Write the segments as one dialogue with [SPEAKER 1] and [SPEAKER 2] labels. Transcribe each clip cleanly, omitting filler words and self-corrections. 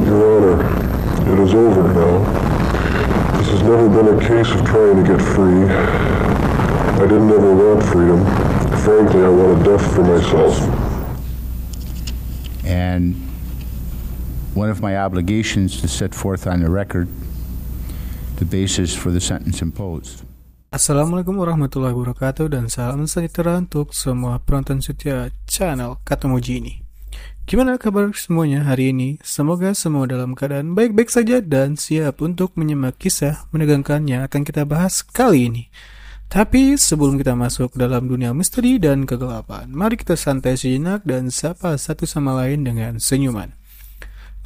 [SPEAKER 1] Your Honor, it is over now. This has never been a case of trying to get free. I didn't ever want freedom. Frankly, I wanted death for myself.
[SPEAKER 2] And one of my obligations to set forth on the record the basis for the sentence imposed.
[SPEAKER 3] Assalamualaikum warahmatullahi wabarakatuh dan salam sejahtera untuk semua penonton setia channel Katamuji ini. Gimana kabar semuanya hari ini? Semoga semua dalam keadaan baik-baik saja dan siap untuk menyimak kisah menegangkan yang akan kita bahas kali ini. Tapi sebelum kita masuk dalam dunia misteri dan kegelapan, mari kita santai sejenak dan sapa satu sama lain dengan senyuman.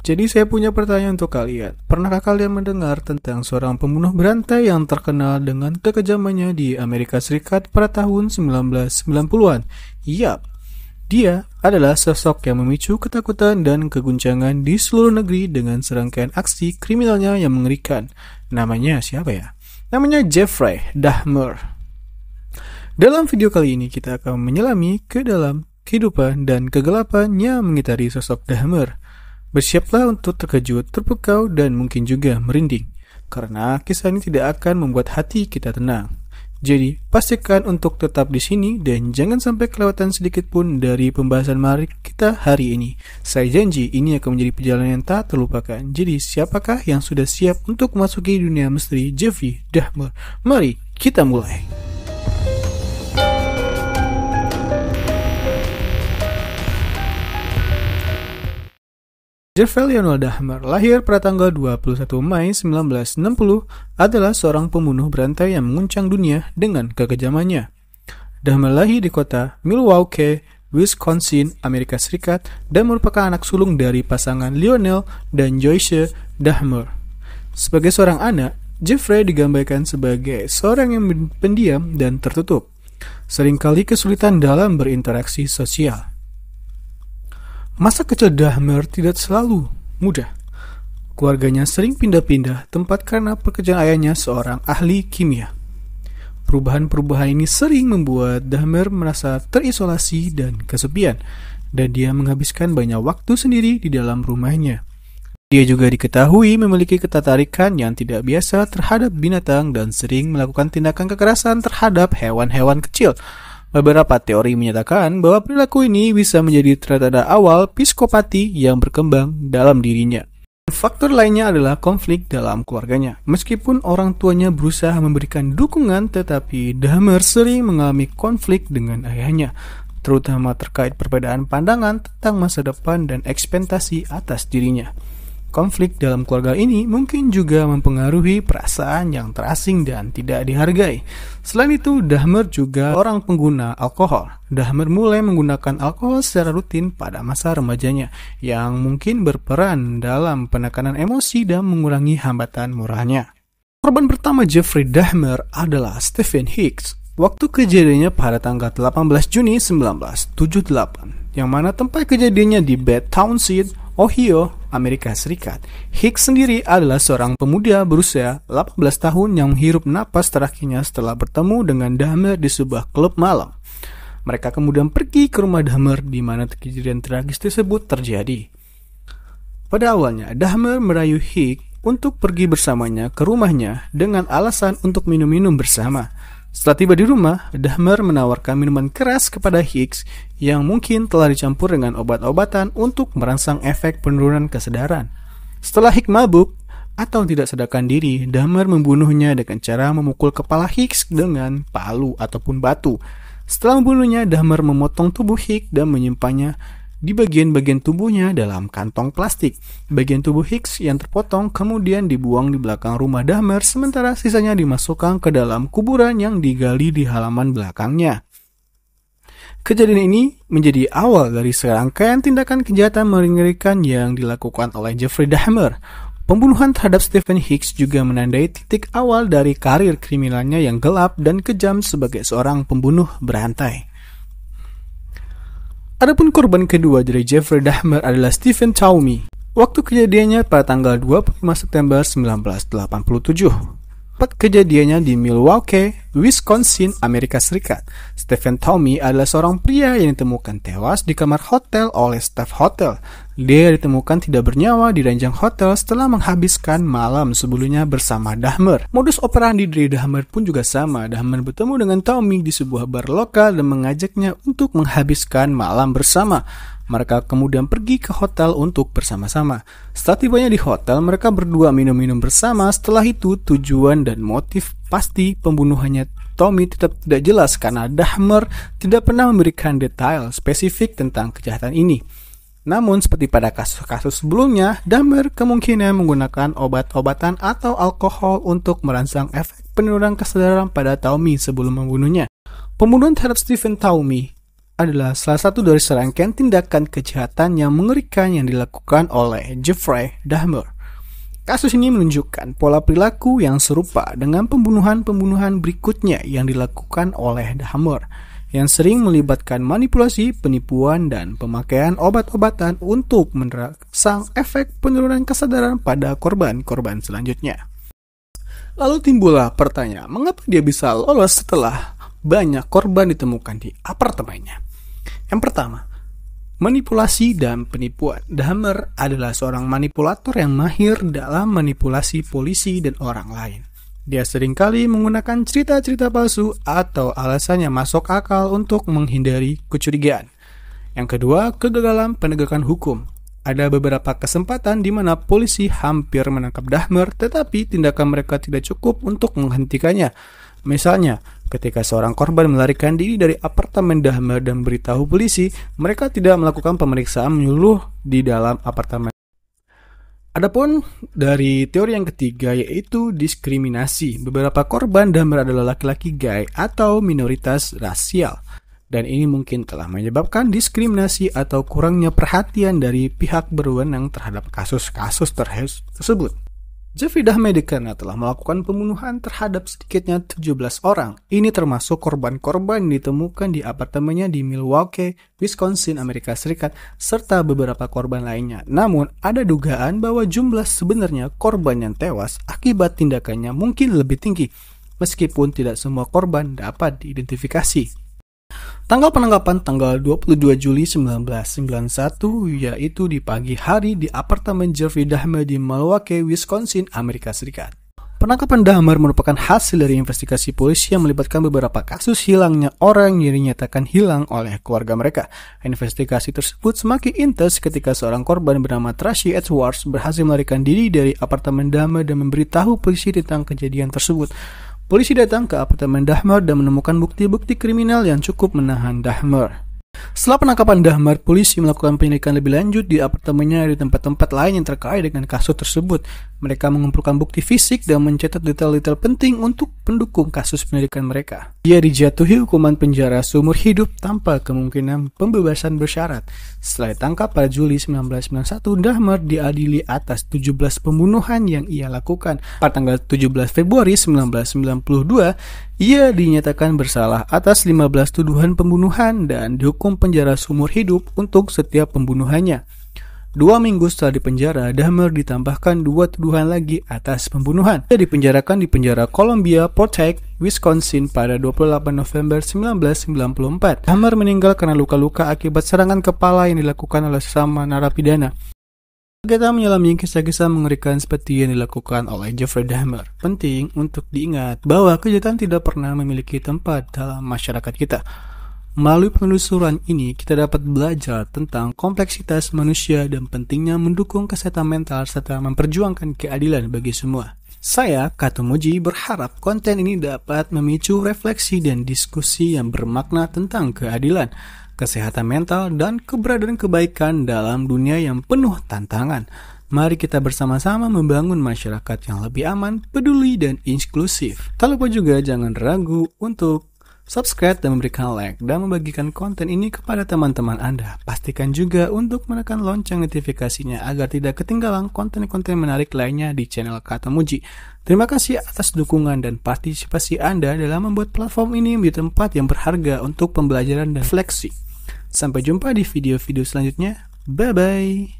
[SPEAKER 3] Jadi saya punya pertanyaan untuk kalian. Pernahkah kalian mendengar tentang seorang pembunuh berantai yang terkenal dengan kekejamannya di Amerika Serikat pada tahun 1990-an? Yap, dia adalah sosok yang memicu ketakutan dan keguncangan di seluruh negeri dengan serangkaian aksi kriminalnya yang mengerikan. Namanya siapa ya? Namanya Jeffrey Dahmer. Dalam video kali ini kita akan menyelami ke dalam kehidupan dan kegelapan yang mengitari sosok Dahmer. Bersiaplah untuk terkejut, terpukau, dan mungkin juga merinding, karena kisah ini tidak akan membuat hati kita tenang. Jadi, pastikan untuk tetap di sini dan jangan sampai kelewatan sedikit pun dari pembahasan menarik kita hari ini. Saya janji ini akan menjadi perjalanan yang tak terlupakan. Jadi, siapakah yang sudah siap untuk memasuki dunia misteri Jeffrey Dahmer? Mari kita mulai. Jeffrey Lionel Dahmer lahir pada tanggal 21 Mei 1960 adalah seorang pembunuh berantai yang menguncang dunia dengan kekejamannya. Dahmer lahir di kota Milwaukee, Wisconsin, Amerika Serikat dan merupakan anak sulung dari pasangan Lionel dan Joyce Dahmer. Sebagai seorang anak, Jeffrey digambarkan sebagai seorang yang pendiam dan tertutup, seringkali kesulitan dalam berinteraksi sosial. Masa kecil Dahmer tidak selalu mudah. Keluarganya sering pindah-pindah tempat karena pekerjaan ayahnya seorang ahli kimia. Perubahan-perubahan ini sering membuat Dahmer merasa terisolasi dan kesepian, dan dia menghabiskan banyak waktu sendiri di dalam rumahnya. Dia juga diketahui memiliki ketertarikan yang tidak biasa terhadap binatang dan sering melakukan tindakan kekerasan terhadap hewan-hewan kecil. Beberapa teori menyatakan bahwa perilaku ini bisa menjadi tanda-tanda awal psikopati yang berkembang dalam dirinya. Faktor lainnya adalah konflik dalam keluarganya. Meskipun orang tuanya berusaha memberikan dukungan, tetapi Dahmer sering mengalami konflik dengan ayahnya, terutama terkait perbedaan pandangan tentang masa depan dan ekspektasi atas dirinya. Konflik dalam keluarga ini mungkin juga mempengaruhi perasaan yang terasing dan tidak dihargai. Selain itu, Dahmer juga orang pengguna alkohol. Dahmer mulai menggunakan alkohol secara rutin pada masa remajanya, yang mungkin berperan dalam penekanan emosi dan mengurangi hambatan moralnya. Korban pertama Jeffrey Dahmer adalah Stephen Hicks. Waktu kejadiannya pada tanggal 18 Juni 1978, yang mana tempat kejadiannya di Bed Township, Ohio, Amerika Serikat. Hicks sendiri adalah seorang pemuda berusia 18 tahun yang menghirup napas terakhirnya setelah bertemu dengan Dahmer di sebuah klub malam. Mereka kemudian pergi ke rumah Dahmer di mana kejadian tragis tersebut terjadi. Pada awalnya, Dahmer merayu Hicks untuk pergi bersamanya ke rumahnya dengan alasan untuk minum-minum bersama. Setelah tiba di rumah, Dahmer menawarkan minuman keras kepada Hicks yang mungkin telah dicampur dengan obat-obatan untuk merangsang efek penurunan kesadaran. Setelah Hicks mabuk atau tidak sadarkan diri, Dahmer membunuhnya dengan cara memukul kepala Hicks dengan palu ataupun batu. Setelah membunuhnya, Dahmer memotong tubuh Hicks dan menyimpannya di bagian-bagian tubuhnya dalam kantong plastik. Bagian tubuh Hicks yang terpotong kemudian dibuang di belakang rumah Dahmer, sementara sisanya dimasukkan ke dalam kuburan yang digali di halaman belakangnya. Kejadian ini menjadi awal dari serangkaian tindakan kejahatan mengerikan yang dilakukan oleh Jeffrey Dahmer. Pembunuhan terhadap Stephen Hicks juga menandai titik awal dari karir kriminalnya yang gelap dan kejam sebagai seorang pembunuh berantai. Adapun korban kedua dari Jeffrey Dahmer adalah Stephen Toomey. Waktu kejadiannya pada tanggal 25 September 1987. Tepat kejadiannya di Milwaukee, Wisconsin, Amerika Serikat. Stephen Toomey adalah seorang pria yang ditemukan tewas di kamar hotel oleh staf hotel. Dia ditemukan tidak bernyawa di ranjang hotel setelah menghabiskan malam sebelumnya bersama Dahmer. Modus operandi dari Dahmer pun juga sama. Dahmer bertemu dengan Toomey di sebuah bar lokal dan mengajaknya untuk menghabiskan malam bersama. Mereka kemudian pergi ke hotel untuk bersama-sama. Setelah tibanya di hotel, mereka berdua minum-minum bersama. Setelah itu, tujuan dan motif pasti pembunuhannya Toomey tetap tidak jelas karena Dahmer tidak pernah memberikan detail spesifik tentang kejahatan ini. Namun, seperti pada kasus-kasus sebelumnya, Dahmer kemungkinan menggunakan obat-obatan atau alkohol untuk merangsang efek penurunan kesadaran pada Toomey sebelum membunuhnya. Pembunuhan terhadap Stephen Toomey adalah salah satu dari serangkaian tindakan kejahatan yang mengerikan yang dilakukan oleh Jeffrey Dahmer. Kasus ini menunjukkan pola perilaku yang serupa dengan pembunuhan-pembunuhan berikutnya yang dilakukan oleh Dahmer, yang sering melibatkan manipulasi, penipuan, dan pemakaian obat-obatan untuk merangsang efek penurunan kesadaran pada korban-korban selanjutnya. Lalu timbullah pertanyaan, mengapa dia bisa lolos setelah banyak korban ditemukan di apartemennya? Yang pertama, manipulasi dan penipuan. Dahmer adalah seorang manipulator yang mahir dalam manipulasi polisi dan orang lain. Dia seringkali menggunakan cerita-cerita palsu atau alasan yang masuk akal untuk menghindari kecurigaan. Yang kedua, kegagalan penegakan hukum. Ada beberapa kesempatan di mana polisi hampir menangkap Dahmer, tetapi tindakan mereka tidak cukup untuk menghentikannya. Misalnya, ketika seorang korban melarikan diri dari apartemen Dahmer dan beritahu polisi, mereka tidak melakukan pemeriksaan menyeluruh di dalam apartemen. Adapun dari teori yang ketiga, yaitu diskriminasi. Beberapa korban Dahmer adalah laki-laki gay atau minoritas rasial, dan ini mungkin telah menyebabkan diskriminasi atau kurangnya perhatian dari pihak berwenang terhadap kasus-kasus tersebut. Jeffrey Dahmer dikenal telah melakukan pembunuhan terhadap sedikitnya 17 orang. Ini termasuk korban-korban yang ditemukan di apartemennya di Milwaukee, Wisconsin, Amerika Serikat, serta beberapa korban lainnya. Namun, ada dugaan bahwa jumlah sebenarnya korban yang tewas akibat tindakannya mungkin lebih tinggi, meskipun tidak semua korban dapat diidentifikasi. Tanggal penangkapan tanggal 22 Juli 1991, yaitu di pagi hari di apartemen Jeffrey Dahmer di Milwaukee, Wisconsin, Amerika Serikat. Penangkapan Dahmer merupakan hasil dari investigasi polisi yang melibatkan beberapa kasus hilangnya orang yang dinyatakan hilang oleh keluarga mereka. Investigasi tersebut semakin intens ketika seorang korban bernama Tracy Edwards berhasil melarikan diri dari apartemen Dahmer dan memberitahu polisi tentang kejadian tersebut. Polisi datang ke apartemen Dahmer dan menemukan bukti-bukti kriminal yang cukup menahan Dahmer. Setelah penangkapan Dahmer, polisi melakukan penyelidikan lebih lanjut di apartemennya di tempat-tempat lain yang terkait dengan kasus tersebut. Mereka mengumpulkan bukti fisik dan mencatat detail-detail penting untuk pendukung kasus penyelidikan mereka. Dia dijatuhi hukuman penjara seumur hidup tanpa kemungkinan pembebasan bersyarat. Setelah ditangkap pada Juli 1991, Dahmer diadili atas 17 pembunuhan yang ia lakukan. Pada tanggal 17 Februari 1992, ia dinyatakan bersalah atas 15 tuduhan pembunuhan dan dihukum penjara seumur hidup untuk setiap pembunuhannya. 2 minggu setelah dipenjara, Dahmer ditambahkan 2 tuduhan lagi atas pembunuhan. Ia dipenjarakan di penjara Columbia Protect, Wisconsin pada 28 November 1994. Dahmer meninggal karena luka-luka akibat serangan kepala yang dilakukan oleh sesama narapidana. Kita menyelami kisah-kisah mengerikan seperti yang dilakukan oleh Jeffrey Dahmer. Penting untuk diingat bahwa kejahatan tidak pernah memiliki tempat dalam masyarakat kita. Melalui penelusuran ini, kita dapat belajar tentang kompleksitas manusia dan pentingnya mendukung kesehatan mental serta memperjuangkan keadilan bagi semua. Saya, Kato Muji, berharap konten ini dapat memicu refleksi dan diskusi yang bermakna tentang keadilan, kesehatan mental, dan keberadaan kebaikan dalam dunia yang penuh tantangan. Mari kita bersama-sama membangun masyarakat yang lebih aman, peduli, dan inklusif. Tak lupa juga jangan ragu untuk subscribe dan memberikan like dan membagikan konten ini kepada teman-teman Anda. Pastikan juga untuk menekan lonceng notifikasinya agar tidak ketinggalan konten-konten menarik lainnya di channel Kato Muji. Terima kasih atas dukungan dan partisipasi Anda dalam membuat platform ini menjadi tempat yang berharga untuk pembelajaran dan refleksi. Sampai jumpa di video-video selanjutnya. Bye-bye.